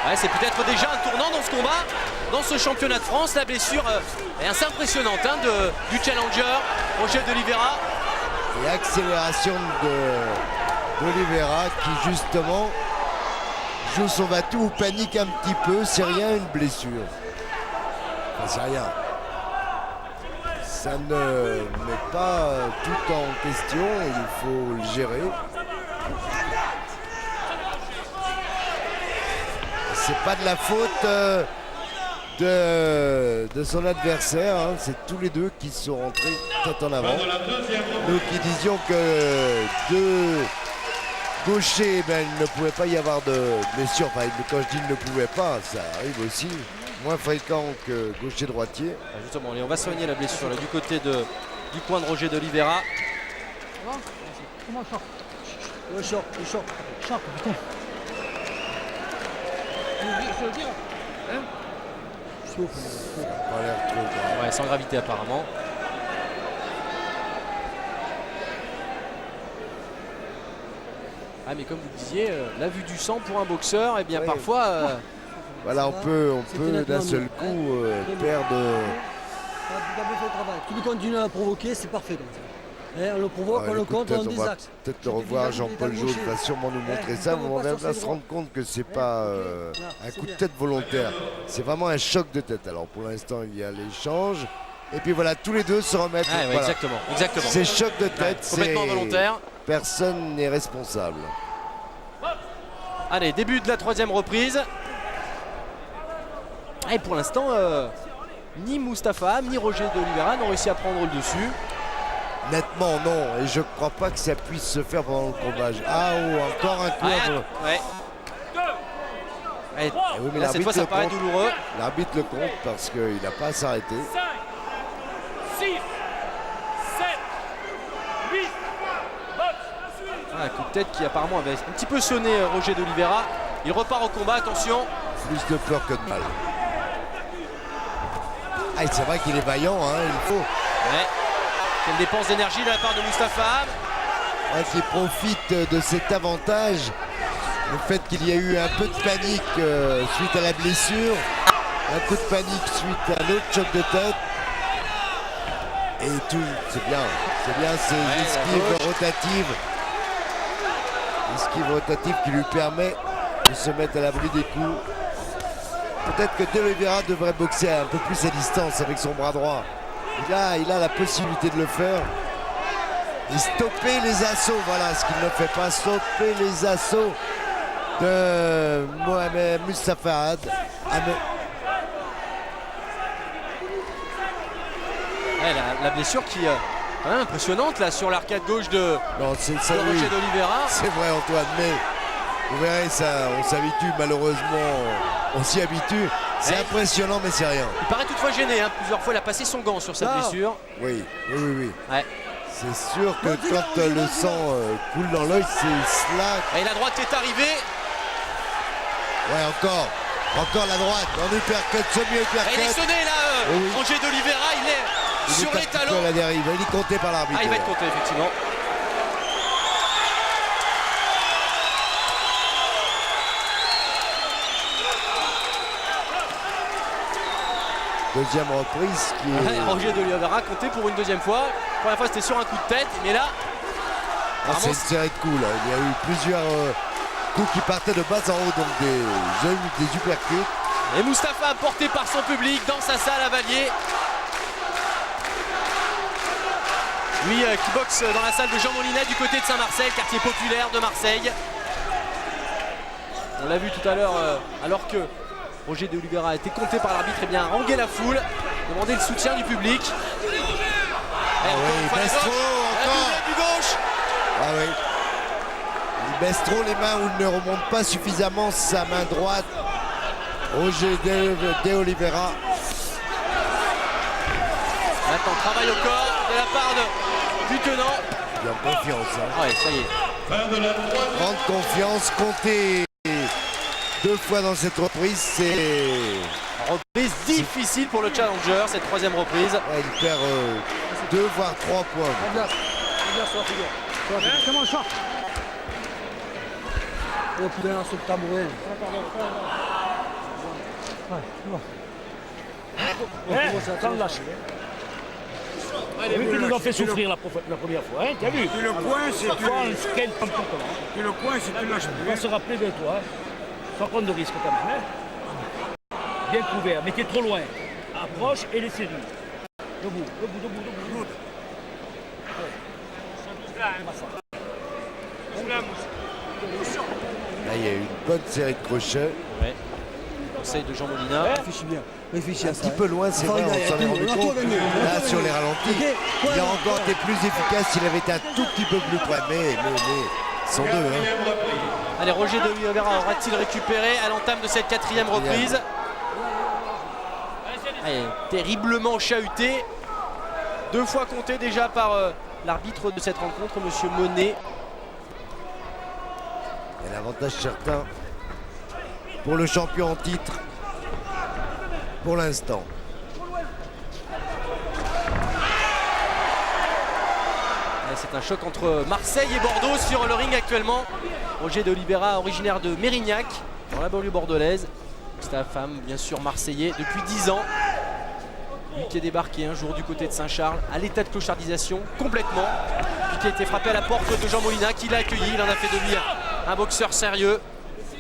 Ouais, c'est peut-être déjà un tournant dans ce combat, dans ce championnat de France. La blessure est assez impressionnante hein, du challenger Roger d'Oliveira. Et accélération d'Oliveira qui justement joue son va-tout ou panique un petit peu. C'est rien, une blessure. Enfin, c'est rien. Ça ne met pas tout en question, il faut le gérer. C'est pas de la faute de son adversaire, hein. C'est tous les deux qui sont rentrés tête en avant. Nous qui disions que deux gauchers, ben, il ne pouvait pas y avoir de blessure. Enfin, quand je dis il ne pouvait pas, ça arrive aussi. Moins fréquent que gaucher-droitier. Justement, on va soigner la blessure là, du côté du coin de Roger d'Oliveira. Comment short? Le short, putain. Je veux dire, hein? Pas l'air trop grave. Ouais, sans gravité apparemment. Ah mais comme vous le disiez, la vue du sang pour un boxeur, eh bien oui. Parfois... Voilà, on peut d'un seul coup perdre. Tu lui continues à provoquer, c'est parfait comme ça. Et on le provoque, on le compte, on des axes. Peut-être le revoir, Jean-Paul Jaune va sûrement nous montrer ça, mais on va se rendre compte que c'est pas un coup de tête volontaire. C'est vraiment un choc de tête. Alors pour l'instant, il y a l'échange. Et puis voilà, tous les deux se remettent. Ah, ouais, voilà. exactement. C'est choc de tête, ouais, complètement volontaire. Personne n'est responsable. Allez, début de la troisième reprise. Et pour l'instant, ni Moustapha ni Roger d'Oliveira n'ont réussi à prendre le dessus. Nettement non, et je crois pas que ça puisse se faire pendant le combat. Ah oh, encore un coup. Ouais. Et oui, mais là, cette fois, ça paraît douloureux. L'arbitre le compte parce qu'il n'a pas à s'arrêter. 5, 6, 7, 8, un coup de tête qui apparemment avait un petit peu sonné Roger d'Oliveira. Il repart au combat, attention. Plus de peur que de mal. Ah, c'est vrai qu'il est vaillant, hein, il faut. Ouais. Quelle dépense d'énergie de la part de Moustapha. Ouais, qui profite de cet avantage. Le fait qu'il y a eu un peu de panique suite à la blessure. Un coup de panique suite à un autre choc de tête. Et tout, c'est bien. C'est bien ces esquives rotatives. Esquive rotative qui lui permet de se mettre à l'abri des coups. Peut-être que d'Oliveira devrait boxer un peu plus à distance avec son bras droit. Il a la possibilité de le faire. Et stopper les assauts, voilà ce qu'il ne fait pas. Stopper les assauts de Mohamed Moustapha. La blessure qui est quand même impressionnante là sur l'arcade gauche de Roger d'Oliveira. C'est vrai Antoine, mais vous verrez ça, on s'habitue malheureusement, on s'y habitue. C'est impressionnant mais c'est rien. Il paraît toutefois gêné, hein. Plusieurs fois il a passé son gant sur sa blessure. Oui. Ouais. C'est sûr que quand le sang coule dans l'œil, c'est cela. Et la droite est arrivée. Ouais, encore la droite, on uppercut, semi-uppercut. Il est sonné là, Roger d'Oliveira, il est sur les talons. La dérive. Il est compté par l'arbitre. Ah, il va être compté effectivement. Deuxième reprise qui est... Roger d'Oliveira compté pour une deuxième fois. La première fois c'était sur un coup de tête, mais là... c'est une série de coups là. Il y a eu plusieurs coups qui partaient de bas en haut, donc des uppercuts. Et Moustapha porté par son public dans sa salle à Valier. Lui qui boxe dans la salle de Jean Molinet du côté de Saint-Marcel, quartier populaire de Marseille. On l'a vu tout à l'heure, alors que Roger d'Oliveira a été compté par l'arbitre, et bien harangué la foule, demandé le soutien du public. Il baisse trop encore. Du gauche. Ah oui. Il baisse trop les mains ou il ne remonte pas suffisamment sa main droite. Roger d'Oliveira. Maintenant, travail au corps de la part du tenant. Il a confiance. Hein. Ouais, ça y est. Grande confiance, compter 2 fois dans cette reprise, c'est... Reprise difficile pour le challenger, cette troisième reprise. Ouais, il perd 2 voire 3 points. Regarde sur la figure. Comment ça? Oh putain, sur le tabouret. Sans lâcher. Oui, tu nous as fait souffrir la première fois, hein, t'as vu? Tu le coinces et tu le coinces et tu lâches On plus. va se rappeler de toi, hein. Sans prendre de risque quand même. Hein. Bien couvert, mais t'es trop loin. Approche et les séries. Debout. Là, il y a eu une bonne série de crochets. Ouais. Conseil de Jean Molina. Réfléchis bien. Réfléchis à Un ça. petit peu loin, c'est vrai, on s'en est rendu compte. Là, sur les ralentis, il a encore été plus efficace s'il avait été un tout petit peu plus près. Mais ils sont deux. Hein. Allez, Roger de Oliveira aura-t-il récupéré à l'entame de cette 4e reprise? Allez, terriblement chahuté. 2 fois compté déjà par l'arbitre de cette rencontre, Monsieur Monet. Et l'avantage certain pour le champion en titre pour l'instant. C'est un choc entre Marseille et Bordeaux sur le ring actuellement. Roger de Oliveira, originaire de Mérignac, dans la banlieue bordelaise. C'est un femme, bien sûr, marseillais depuis 10 ans. Lui qui est débarqué un jour du côté de Saint-Charles, à l'état de clochardisation, complètement. Puis qui a été frappé à la porte de Jean Molina, qui l'a accueilli. Il en a fait de lui un boxeur sérieux.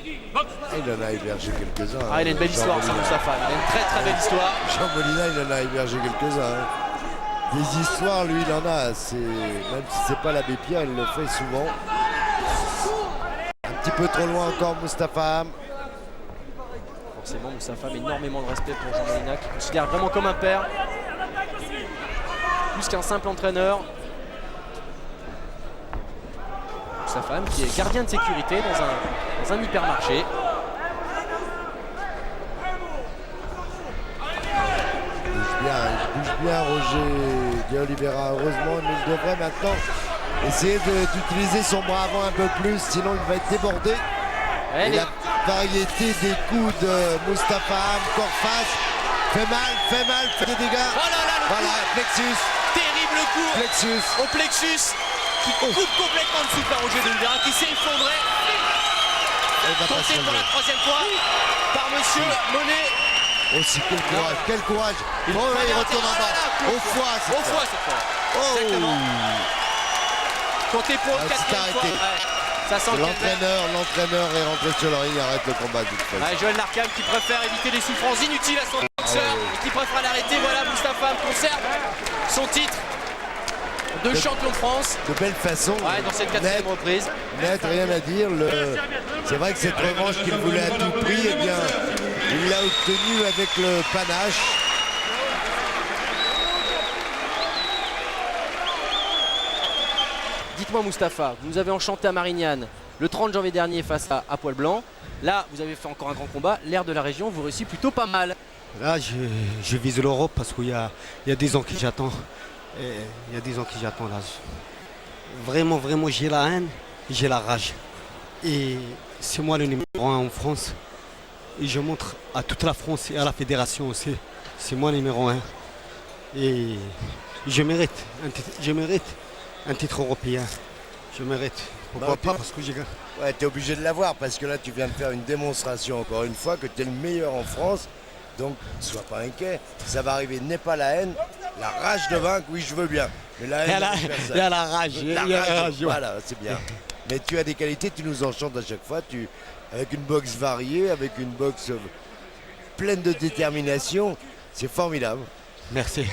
Il en a hébergé quelques-uns. Ah, il a une belle histoire, ça, Moustapha. Il a une très belle histoire. Jean Molina, il en a hébergé quelques-uns. Hein. Des histoires, lui, il en a. Même si c'est pas l'abbé Pierre, il le fait souvent. Un petit peu trop loin encore, Moustapha Ham. Forcément, Moustapha a énormément de respect pour Jean Molina, qui considère vraiment comme un père. Plus qu'un simple entraîneur. Moustapha Ham qui est gardien de sécurité dans un hypermarché. Il bouge bien Roger de Oliveira, heureusement, mais il devrait maintenant essayer d'utiliser son bras avant un peu plus, sinon il va être débordé. Et la variété des coups de Moustapha Ham, corps face, fait mal, fait des dégâts. Oh là là, voilà, coup. plexus. Terrible coup Plexus. au plexus qui coupe complètement le souffle à Roger de Oliveira, qui s'est effondré. Tenté pour la 3e fois par Monsieur Monet. Aussi, quel courage. Il retourne en bas. Au foie cette fois. Oh. Exactement. Compté pour le 4e fois. Ça sent l'entraîneur est rentré sur le ring, arrête le combat de toute façon. Joël Narcam qui préfère éviter les souffrances inutiles à son boxeur et qui préfère l'arrêter. Voilà, Moustapha conserve son titre de champion de France. De belle façon. Dans cette 4e reprise. Net, rien à dire. C'est vrai que cette revanche qu'il voulait à tout prix, eh bien, il l'a obtenue avec le panache. Dites-moi Moustapha, vous nous avez enchanté à Marignane le 30 janvier dernier face à Poil Blanc. Là, vous avez fait encore un grand combat. L'air de la région vous réussit plutôt pas mal. Là, je vise l'Europe parce qu'il y a 10 ans que j'attends. Il y a 10 ans que j'attends là. Vraiment, j'ai la haine, j'ai la rage. Et c'est moi le numéro 1 en France. Et je montre à toute la France et à la fédération aussi. C'est moi le numéro 1. Et je mérite un titre européen. Je mérite. Pourquoi pas parce que j'ai gagné. Ouais, t'es obligé de l'avoir parce que là tu viens de faire une démonstration encore une fois que t'es le meilleur en France. Donc, sois pas inquiet, ça va arriver. N'aie pas la haine, la rage de vaincre, oui je veux bien. Mais la haine, il y a la rage. Voilà, c'est bien. Mais tu as des qualités, tu nous enchantes à chaque fois. Avec une boxe variée, avec une boxe pleine de détermination, c'est formidable. Merci.